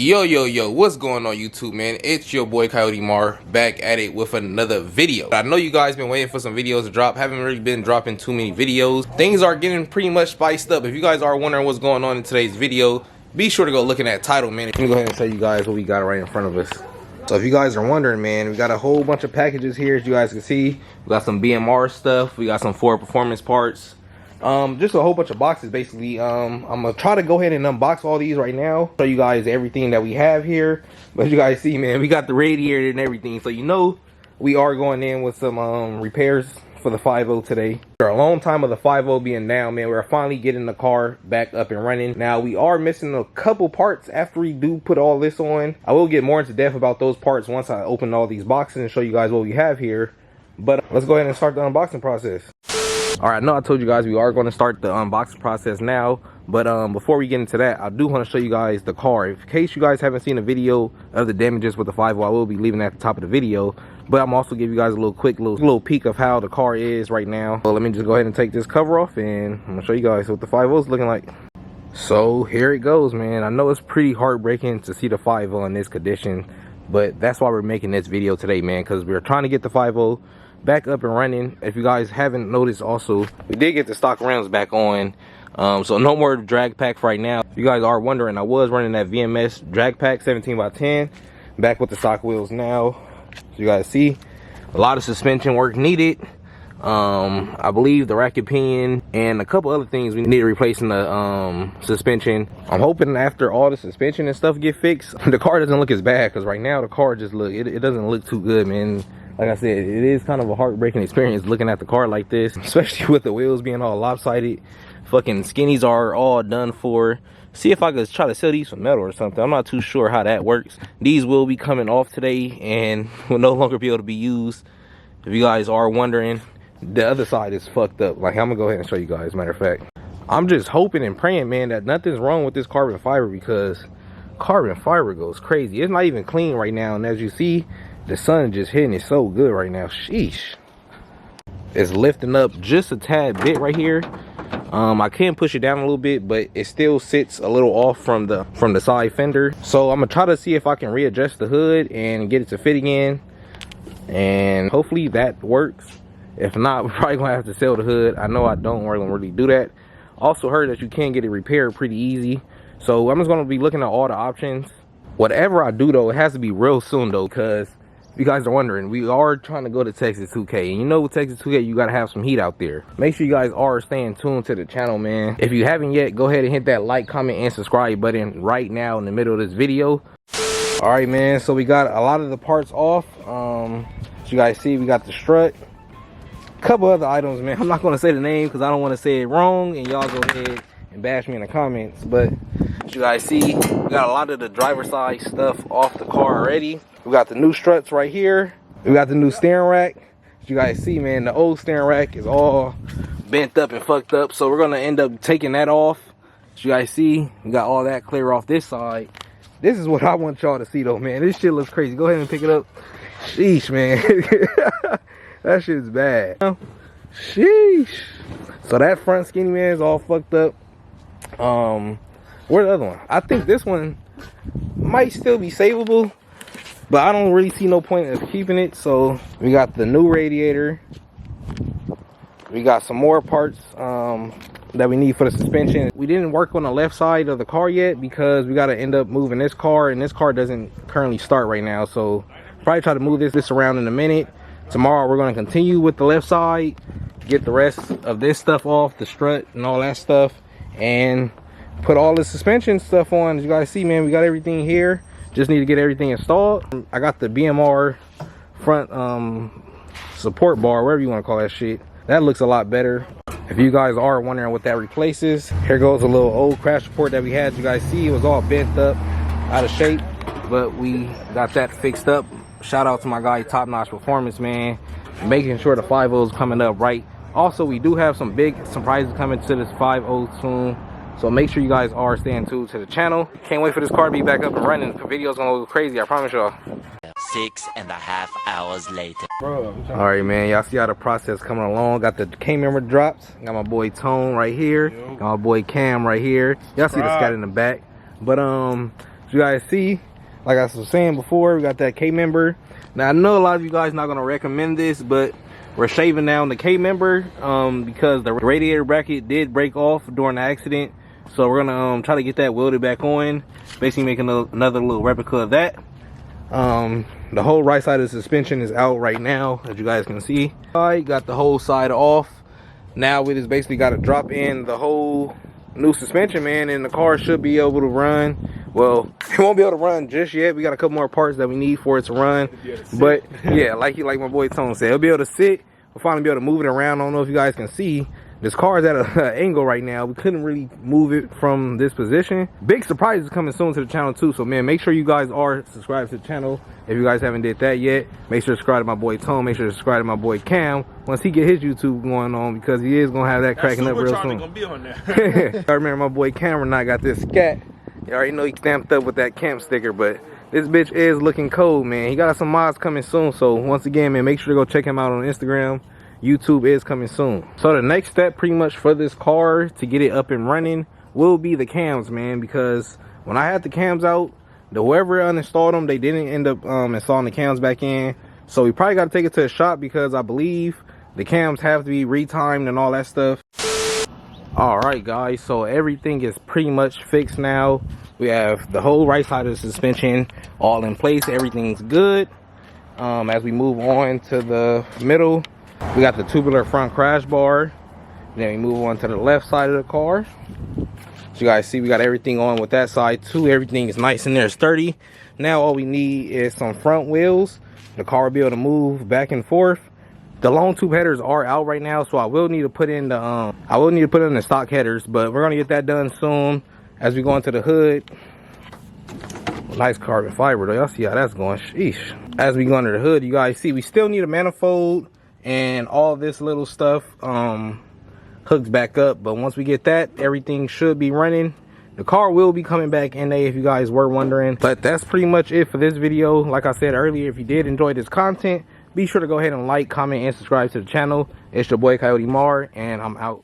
Yo, what's going on YouTube, man? It's your boy Coyote Mar back at it with another video. I know you guys been waiting for some videos to drop. Haven't really been dropping too many videos. Things are getting pretty much spiced up. If you guys are wondering what's going on in today's video, be sure to go look in that title, man. Let me go ahead and tell you guys what we got right in front of us. So if you guys are wondering, man, we got a whole bunch of packages here. As you guys can see, we got some BMR stuff, we got some Ford Performance parts, just a whole bunch of boxes basically. I'm gonna try to go ahead and unbox all these right now, show you guys everything that we have here. But as you guys see, man, we got the radiator and everything, so you know we are going in with some repairs for the 5.0 today. For a long time of the 5.0 being down, man, we're finally getting the car back up and running. Now we are missing a couple parts after we do put all this on. I will get more into depth about those parts once I open all these boxes and show you guys what we have here. But let's go ahead and start the unboxing process. All right, I know I told you guys we are going to start the unboxing process now, but before we get into that, I do want to show you guys the car. In case you guys haven't seen a video of the damages with the 5.0, I will be leaving that at the top of the video, but I'm also give you guys a little quick little peek of how the car is right now. So let me just go ahead and take this cover off and I'm gonna show you guys what the 5.0 is looking like. So here it goes, man. I know it's pretty heartbreaking to see the 5.0 in this condition, but that's why we're making this video today, man, because we're trying to get the 5.0 back up and running. If you guys haven't noticed, also we did get the stock rims back on, so no more drag pack right now. If you guys are wondering, I was running that VMS drag pack 17x10 back with the stock wheels now. So you guys see a lot of suspension work needed. I believe the racket pinion and a couple other things we need to replace in the suspension. I'm hoping after all the suspension and stuff get fixed, the car doesn't look as bad, because right now the car just it doesn't look too good, man. Like I said, it is kind of a heartbreaking experience looking at the car like this, especially with the wheels being all lopsided. Fucking skinnies are all done for. See if I could try to sell these for metal or something. I'm not too sure how that works. These will be coming off today and will no longer be able to be used. If you guys are wondering, the other side is fucked up. Like, I'm gonna go ahead and show you guys, matter of fact. I'm just hoping and praying, man, that nothing's wrong with this carbon fiber, because carbon fiber goes crazy. It's not even clean right now, and as you see, the sun just hitting it so good right now. Sheesh. It's lifting up just a tad bit right here. I can push it down a little bit, but it still sits a little off from the side fender. So I'm gonna try to see if I can readjust the hood and get it to fit again, and hopefully that works. If not, we're probably gonna have to sell the hood. I know I don't really do that. Also heard that you can get it repaired pretty easy. So I'm just gonna be looking at all the options. Whatever I do though, it has to be real soon though, because you guys are wondering, we are trying to go to Texas 2K, and you know with Texas 2K you gotta have some heat out there. Make sure you guys are staying tuned to the channel, man. If you haven't yet, go ahead and hit that like, comment, and subscribe button right now in the middle of this video. All right, man, so we got a lot of the parts off. As you guys see, we got the strut, a couple other items, man. I'm not gonna say the name because I don't want to say it wrong and y'all go ahead and bash me in the comments, but as you guys see, we got a lot of the driver side stuff off the car already. We got the new struts right here. We got the new steering rack. As you guys see, man, the old steering rack is all bent up and fucked up, so we're gonna end up taking that off. As you guys see, we got all that clear off this side. This is what I want y'all to see though, man. This shit looks crazy. Go ahead and pick it up. Sheesh, man. That shit is bad. Sheesh. So that front skinny, man, is all fucked up. Where's the other one? I think this one might still be savable, but I don't really see no point of keeping it. So we got the new radiator. We got some more parts that we need for the suspension. We didn't work on the left side of the car yet because we got to end up moving this car, and this car doesn't currently start right now. So probably try to move this around in a minute. Tomorrow we're going to continue with the left side, get the rest of this stuff off, the strut and all that stuff, and put all the suspension stuff on. As you guys see, man, we got everything here. Just need to get everything installed. I got the BMR front support bar, whatever you want to call that shit. That looks a lot better. If you guys are wondering what that replaces, here goes a little old crash report that we had. You guys see it was all bent up, out of shape, but we got that fixed up. Shout out to my guy Top Notch Performance, man, making sure the 5.0 is coming up right. Also, we do have some big surprises coming to this 5.0 soon, so make sure you guys are staying tuned to the channel. Can't wait for this car to be back up and running. The video's gonna go crazy, I promise y'all. 6.5 hours later. All right, man, y'all see how the process coming along. Got the K-member drops. Got my boy Tone right here. Got my boy Cam right here. Y'all see the scat in the back. But As you guys see, like I was saying before, we got that K member. Now I know a lot of you guys not gonna recommend this, but we're shaving down the K member because the radiator bracket did break off during the accident. So we're gonna try to get that welded back on, basically making another little replica of that. The whole right side of the suspension is out right now, as you guys can see. I got the whole side off. Now we just basically got to drop in the whole new suspension, man, and the car should be able to run. Well, it won't be able to run just yet. We got a couple more parts that we need for it to run. But yeah, like my boy Tone said, it'll be able to sit. We'll finally be able to move it around. I don't know if you guys can see. This car is at an angle right now. We couldn't really move it from this position. Big surprises coming soon to the channel too. So man, make sure you guys are subscribed to the channel. If you guys haven't did that yet, make sure to subscribe to my boy Tone. Make sure to subscribe to my boy Cam once he get his YouTube going on, because he is gonna have that cracking up real soon. Gonna be on there. I remember my boy Cameron and I got this scat. You already know he stamped up with that camp sticker, but this bitch is looking cold, man. He got some mods coming soon. So once again, man, make sure to go check him out on Instagram. YouTube is coming soon. So the next step pretty much for this car to get it up and running will be the cams, man, because when I had the cams out, whoever uninstalled them, they didn't end up installing the cams back in. So we probably got to take it to the shop, because I believe the cams have to be retimed and all that stuff. All right guys, so everything is pretty much fixed now. We have the whole right side of the suspension all in place. Everything's good. As we move on to the middle, we got the tubular front crash bar. Then we move on to the left side of the car. So you guys see we got everything on with that side too. Everything is nice in there, sturdy. Now all we need is some front wheels. The car will be able to move back and forth. The long tube headers are out right now, so I will need to put in the stock headers, but we're gonna get that done soon. As we go into the hood, nice carbon fiber though. Y'all see how that's going. Sheesh. As we go under the hood, you guys see we still need a manifold, and all this little stuff hooks back up, but once we get that, everything should be running. The car will be coming back NA if you guys were wondering. But that's pretty much it for this video. Like I said earlier, if you did enjoy this content, be sure to go ahead and like, comment, and subscribe to the channel. It's your boy Coyote Mar, and I'm out.